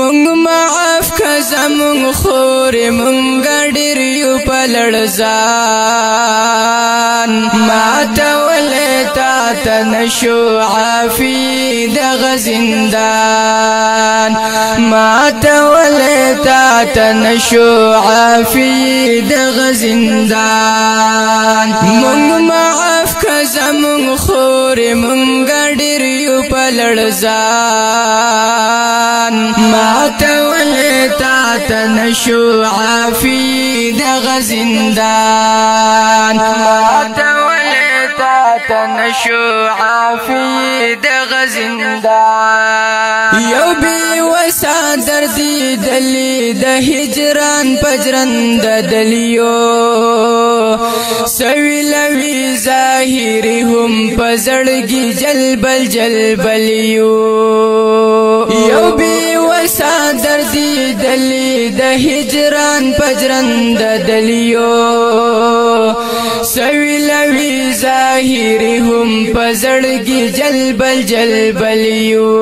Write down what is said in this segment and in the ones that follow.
مونږ معاف که زمونږ خورې مونږ ډېر یو په لړزان ماتولی تا ته نشو عافي دغه زندان ماتولی تا ته نشو عافي دغه زندان مونږ معاف که زمونږ خورې مونږ ډېر یو په لړزان ماتولی تا ته نشو عافي دغه زندان ماتولی تا ته نشو عافي دغه زندان یو بی وسا دردی دلی د هجران پجرند دلیو سوی لوی ظاهری هم پزړګي جلبل جلبلیو یو بی وسا دردی دلی د هجران پجرند دلیو سوی لوی ظاهری هم پزړګي جلبل جلبلیو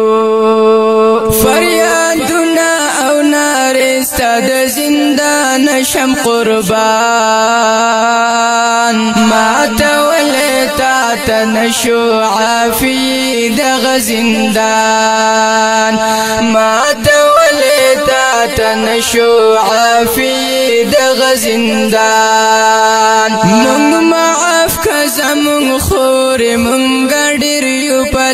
فریادنا او نارستا د زندان شم قربان ماتولی تا ته نشو عافي دغه زندان ماتولی تا ته نشو عافي دغه زندان مونږ معاف که زمونږ خورې مونږ ډېر یو په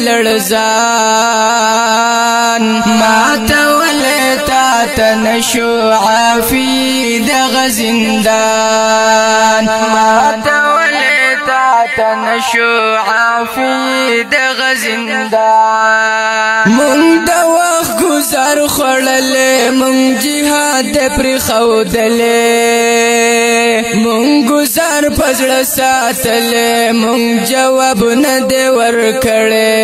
لړزان ماتولی تا ته نشو عافي دغه زندان ماتولی تا ته نشو عافي دغه زندان مونږ د وخت گزار خوړلې مونږ جهاد پر خودلې مونږ گزار پزړه ساتلې مونږ جواب نه دی ورکړې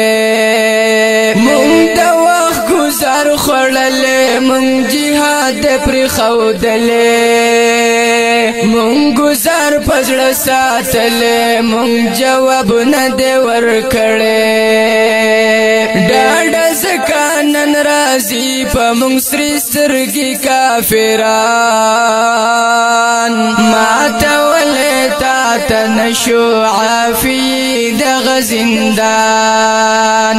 مونږ د وخت گزار خوړلې مونږ جهاد پر خودلې مونږ گزار پزړه ساتلې مونږ جواب نه دی ورکړې ډاډ زکانن راضی په مونږ سری سترګي کافران ماتولی تا ته نشو عافي دغه زندان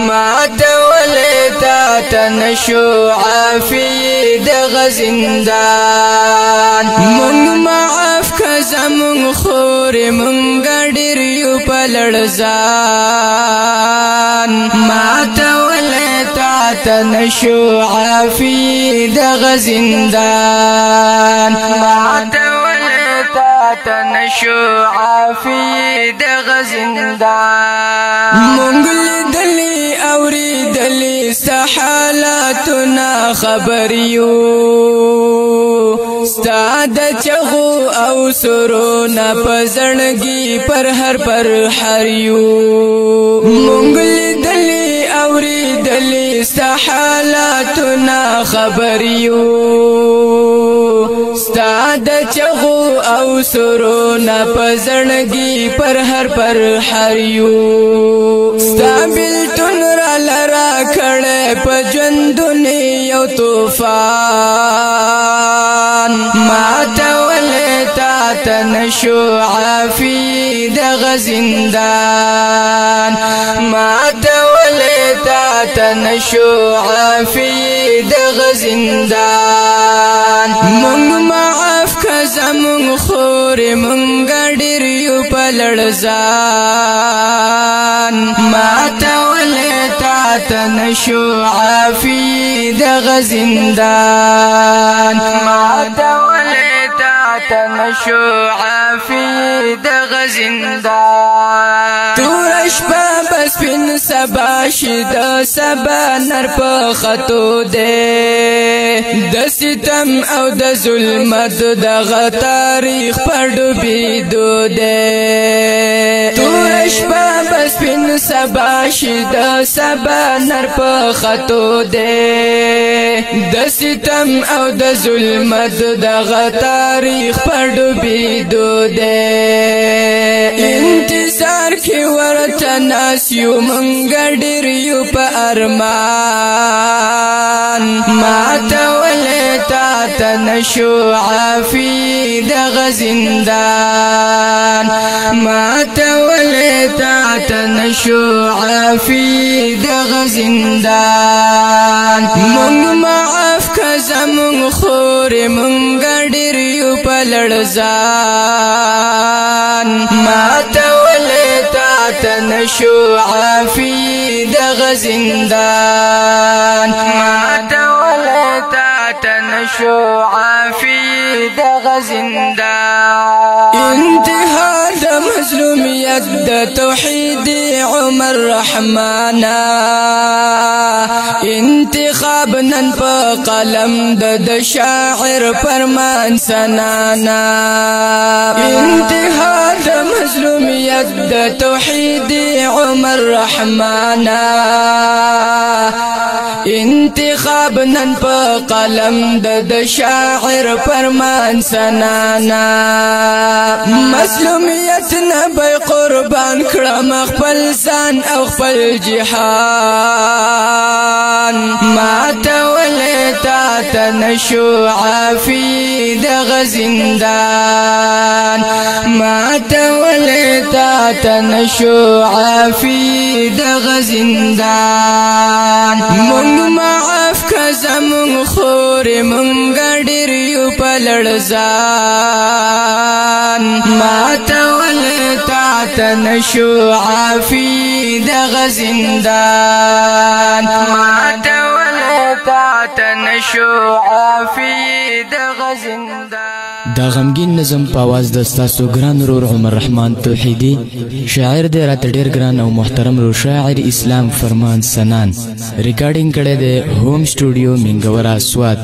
ماتولی تا ته نشو عافي دغه زندان مونږ معاف که زمونږ خورې مونږ ډېر یو په لړزان ماتولی تا ته نشو عافي دغه زندان ماتولی تا ته نشو عافي دغه زندان مونږ لیدلي اورېدلي ستا حالاتونه خبر یو ستا د چغو او سرونه په زړګي پر هر یو مونږ لیدلي اورېدلي ستا حالاتونه خبر یو ستا د چغو او سرونه په زړګي پر هر یو ستا بیلتون را لرا کړه په ژوندونې یو طوفان ماتولی تا ته نشو عافي دغه زندان ماتولی تا ته نشو عافي دغه زندان مونږ معاف که زمونږ خورې مونږ ډېر یو په لړزان ماتولی تا ته نشو عافي دغه زندان ماتولی تا ته نشو عافي دغه زندان تور شپه بس پن سبا شد سبا نر په خطو دے د ستم او د ظلمت دغه تاریخ په ډوبېدو دے تور شپه بس پن سبا شد سبا نر په خطو دے د ستم او د ظلمت دغه تاریخ په ډوبېدو دے انتظار سار کی ورته ناس یو مونږ ډېر یو په ارمان ماته ولې تاته نشو عافي دغه زندان ماته ولې تاته نشو عافي دغه زندان مونږ معاف که زمونږ خورې مونږ ډېر یو په لړزان ماته ولې تاته نشو عافي دغه زندان ماته ولې تاته نشو عافي دغه زندان انتها د مظلومیت د توحید عمر رحمانا انتخاب نن په قلم د شاعر فرمان سنانا انتها د مظلومیت د توحید عمر رحمانا انتخاب نن په قلم د شاعر فرمان سنانا مظلومیت نه به قربان کړم خپل ځان او خپل جهان ماته ولې تاته نشو عافي دغه زندان ماته ولې تاته نشو عافي دغه زندان مونږ معاف که زمونږ خورې مونږ ډېر یو په لړزان ماته ولې تاته نشو عافي دغه زندان ماته ولې تاته نشو عافي دغه زندان دا غمگین نظم په आवाज د ستاسو ګران ورور عمر رحمان توحیدی شاعر دی راته ډیر ګران او محترم رو شاعر اسلام فرمان سنان ریکارډینګ کړی دی هوم سټوډیو منګورا سواد